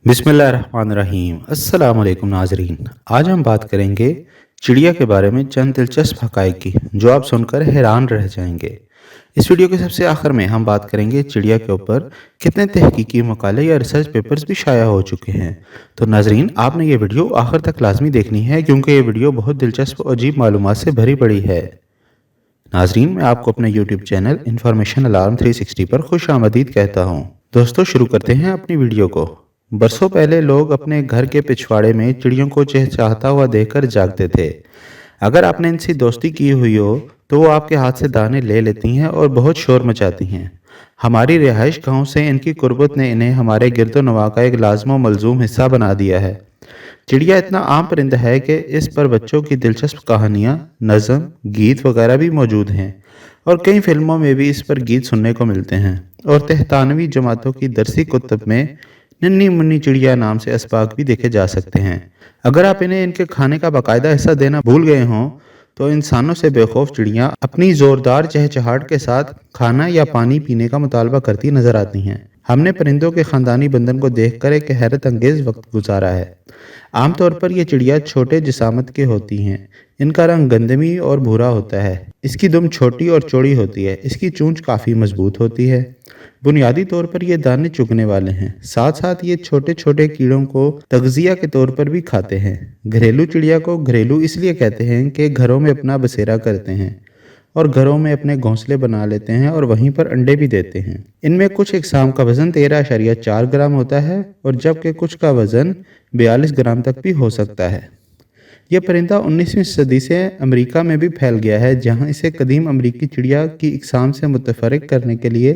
बिस्मिल्लाहिर्रहमानिर्रहीम। अस्सलाम वालेकुम नाजरीन। आज हम बात करेंगे चिड़िया के बारे में चंद दिलचस्प हक़ाइक़ की, जो आप सुनकर हैरान रह जाएंगे। इस वीडियो के सबसे आखिर में हम बात करेंगे चिड़िया के ऊपर कितने तहकीकी मकाले या रिसर्च पेपर्स भी शाया हो चुके हैं। तो नाजरीन, आपने ये वीडियो आखिर तक लाजमी देखनी है, क्योंकि ये वीडियो बहुत दिलचस्प और अजीब मालूमात से भरी पड़ी है। नाजरीन, मैं आपको अपने यूट्यूब चैनल इन्फॉर्मेशन अलार्म 360 पर खुश आमदीद कहता हूँ। दोस्तों, शुरू करते हैं अपनी वीडियो को। बरसों पहले लोग अपने घर के पिछवाड़े में चिड़ियों को चहचहाता हुआ देखकर जागते थे। अगर आपने इनसे दोस्ती की हुई हो तो वो आपके हाथ से दाने ले लेती हैं और बहुत शोर मचाती हैं। हमारी रिहाइश गांव से इनकी कुर्बत ने इन्हें हमारे गिरदोनवा का एक लाजमो मलजूम हिस्सा बना दिया है। चिड़िया इतना आम परिंदा है कि इस पर बच्चों की दिलचस्प कहानियाँ, नज़म, गीत वगैरह भी मौजूद हैं और कई फिल्मों में भी इस पर गीत सुनने को मिलते हैं। और तहतानवी जमातों की दरसी कुतब में नन्ही मुन्नी चिड़िया नाम से असबाक भी देखे जा सकते हैं। अगर आप इन्हें इनके खाने का बाकायदा हिस्सा देना भूल गए हों तो इंसानों से बेखौफ चिड़ियाँ अपनी ज़ोरदार चहचहाट के साथ खाना या पानी पीने का मुतालबा करती नजर आती हैं। हमने परिंदों के ख़ानदानी बंधन को देखकर एक हैरत अंगेज़ वक्त गुजारा है। आमतौर पर ये चिड़िया छोटे जिसामत के होती हैं। इनका रंग गंदमी और भूरा होता है। इसकी दुम छोटी और चौड़ी होती है। इसकी चोंच काफ़ी मजबूत होती है। बुनियादी तौर पर ये दाने चुगने वाले हैं। साथ साथ ये छोटे छोटे कीड़ों को तगजिया के तौर पर भी खाते हैं। घरेलू चिड़िया को घरेलू इसलिए कहते हैं कि घरों में अपना बसेरा करते हैं और घरों में अपने घोंसले बना लेते हैं और वहीं पर अंडे भी देते हैं। इनमें कुछ इकसाम का वजन 13.4 ग्राम होता है और जबकि कुछ का वजन 42 ग्राम तक भी हो सकता है। यह परिंदा 19वीं सदी से अमेरिका में भी फैल गया है, जहां इसे कदीम अमेरिकी चिड़िया की इकसाम से मुतफरिक करने के लिए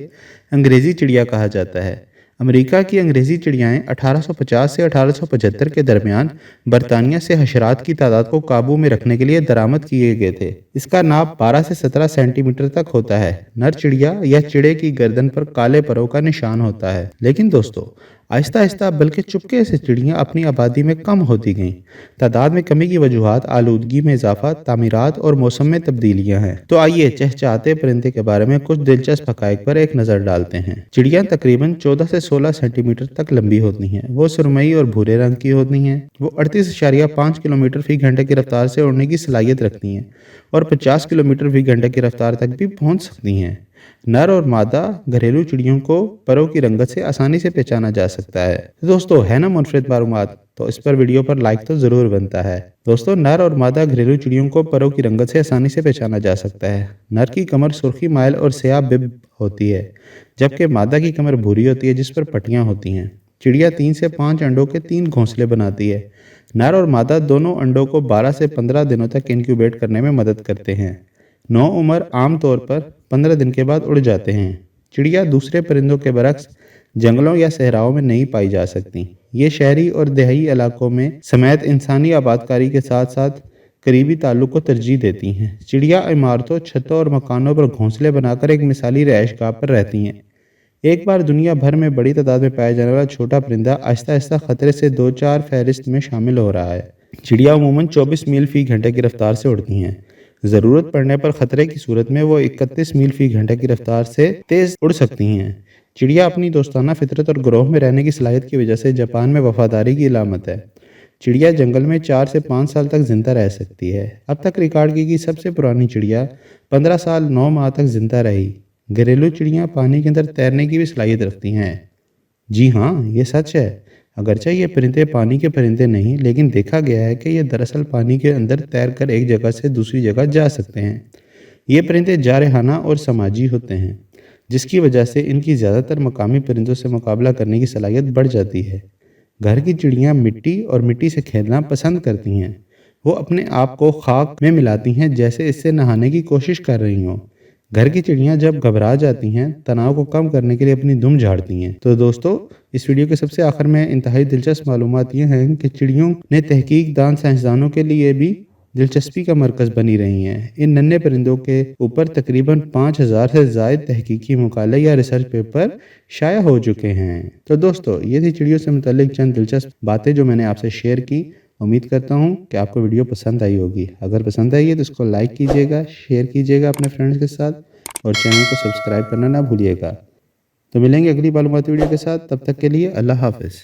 अंग्रेज़ी चिड़िया कहा जाता है। अमेरिका की अंग्रेज़ी चिड़ियाएँ 1850 से 1875 के दरमियान बरतानिया से हशरात की तादाद को काबू में रखने के लिए दरामद किए गए थे। इसका नाप 12 से 17 सेंटीमीटर तक होता है। नर चिड़िया या चिड़े की गर्दन पर काले परों का निशान होता है। लेकिन दोस्तों, आहिस्ता आहिस्ता बल्कि चुपके से चिड़ियाँ अपनी आबादी में कम होती गईं। तादाद में कमी की वजूहात आलूदगी में इजाफा, तामीरात और मौसम में तब्दीलियाँ हैं। तो आइए चहचहाते परिंदे के बारे में कुछ दिलचस्प हक़ाइक़ पर एक नज़र डालते हैं। चिड़ियाँ तकरीबन 14 से 16 सेंटीमीटर तक लंबी होती हैं। वो सुरमई और भूरे रंग की होती हैं। वो 38.5 किलोमीटर फी घंटे की रफ्तार से उड़ने की सलाहियत रखती हैं और 50 किलोमीटर फी घंटे की रफ्तार तक भी पहुँच सकती हैं। नर और मादा घरेलू चिड़ियों को परों की रंगत से आसानी से पहचाना जा सकता है। तो दोस्तों, है ना मुनफरिद मालूमात? तो इस पर वीडियो पर लाइक तो ज़रूर बनता है। दोस्तों, नर और मादा घरेलू चिड़ियों को परों की रंगत से आसानी से पहचाना जा सकता है। नर की कमर सुर्खी माइल और स्याह बिब होती है, जबकि मादा की कमर भूरी होती है जिस पर पट्टियाँ होती हैं। चिड़िया 3 से 5 अंडों के 3 घोंसले बनाती है। नर और मादा दोनों अंडों को 12 से 15 दिनों तक इंक्यूबेट करने में मदद करते हैं। नौ उम्र आम तौर पर 15 दिन के बाद उड़ जाते हैं। चिड़िया दूसरे परिंदों के बरक्स जंगलों या सहराओं में नहीं पाई जा सकती। ये शहरी और देहाती इलाकों में समेत इंसानी आबादकारी के साथ साथ करीबी ताल्लुक को तरजीह देती हैं। चिड़िया इमारतों, छतों और मकानों पर घोंसले बनाकर एक मिसाली रहायशगाह पर रहती हैं। एक बार दुनिया भर में बड़ी तादाद में पाया जाने वाला छोटा परिंदा आहिस्ता आहिस्ता खतरे से 2-4 फहरिस्त में शामिल हो रहा है। चिड़िया अमूमन 24 मील फी घंटे की रफ्तार से उड़ती हैं। ज़रूरत पड़ने पर खतरे की सूरत में वो 31 मील फी घंटे की रफ्तार से तेज़ उड़ सकती हैं। चिड़िया अपनी दोस्ताना फितरत और ग्रोह में रहने की सलाहियत की वजह से जापान में वफादारी की अलामत है। चिड़िया जंगल में 4 से 5 साल तक जिंदा रह सकती है। अब तक रिकॉर्ड की गई सबसे पुरानी चिड़िया 15 साल 9 माह तक जिंदा रही। घरेलू चिड़ियाँ पानी के अंदर तैरने की भी सलाहियत रखती हैं। जी हाँ, ये सच है। अगरचे ये परिंदे पानी के परिंदे नहीं, लेकिन देखा गया है कि ये दरअसल पानी के अंदर तैरकर एक जगह से दूसरी जगह जा सकते हैं। ये परिंदे जारहाना और समाजी होते हैं, जिसकी वजह से इनकी ज़्यादातर मकामी परिंदों से मुकाबला करने की सलाहियत बढ़ जाती है। घर की चिड़ियाँ मिट्टी और मिट्टी से खेलना पसंद करती हैं। वो अपने आप को खाक में मिलाती हैं जैसे इससे नहाने की कोशिश कर रही हों। घर की चिड़ियाँ जब घबरा जाती हैं, तनाव को कम करने के लिए अपनी दुम झाड़ती हैं। तो दोस्तों, इस वीडियो के सबसे आखिर में इंतहाई दिलचस्प मालूमात ये हैं कि चिड़ियों ने तहकीक दान साइंसदानों के लिए भी दिलचस्पी का मरकज़ बनी रही हैं। इन नन्हे परिंदों के ऊपर तकरीबन 5000 से ज़ायद तहकीकी मकाले या रिसर्च पेपर शाया हो चुके हैं। तो दोस्तों, ये थी चिड़ियों से मुतल्लिक चंद दिलचस्प बातें जो मैंने आपसे शेयर की। उम्मीद करता हूँ कि आपको वीडियो पसंद आई होगी। अगर पसंद आई है तो इसको लाइक कीजिएगा, शेयर कीजिएगा अपने फ्रेंड्स के साथ और चैनल को सब्सक्राइब करना ना भूलिएगा। तो मिलेंगे अगली मालूमाती वीडियो के साथ। तब तक के लिए अल्लाह हाफ़िज़।